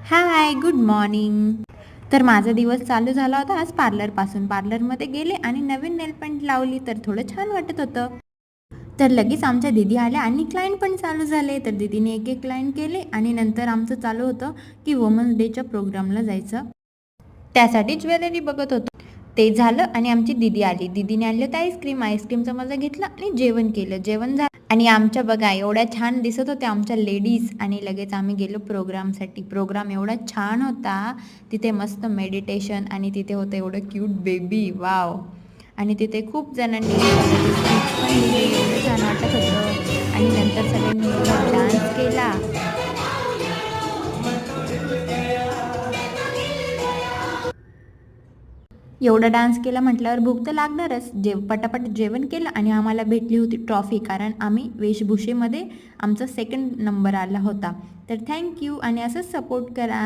हाय, good morning. तर माझा दिवस चालू झाला होता आज पार्लरपासून. पार्लरमध्ये गेले आणि नवीन नेल पेंट लावली तर थोडं छान वाटत होतं. तर लगेच आमच्या दीदी आल्या आणि क्लायंट पण चालू झाले. तर दीदीने एक एक क्लायंट केले आणि नंतर आमचं चालू होतं की वुमन्स डेच्या प्रोग्रामला जायचं. त्यासाठी ज्वेलरी बघत होतो. ते झालं आणि आमची दीदी आली. दीदीने आणलं होतं आईस्क्रीम. आईस्क्रीमचा मजा घेतला आणि जेवण केलं. जेवण झालं आणि आमच्या बघा एवढ्या छान दिसत होत्या आमच्या लेडीज आणि लगेच आम्ही गेलो प्रोग्रामसाठी. प्रोग्राम एवढा छान होता. तिथे मस्त मेडिटेशन आणि तिथे होतं एवढं क्यूट बेबी, वाव. आणि तिथे खूप जणांनी स्पीच पण दिली. एवढं छान वाटत होतं आणि नंतर सगळ्यांनी एवढा डान्स केला. एवढा डान्स केला म्हटल्यावर भूक तर लागणारच. पटापट जेवण केलं आणि आम्हाला भेटली होती ट्रॉफी, कारण आम्ही वेशभूषेमध्ये आमचा सेकंड नंबर आला होता. तर थँक्यू आणि असंच सपोर्ट करा.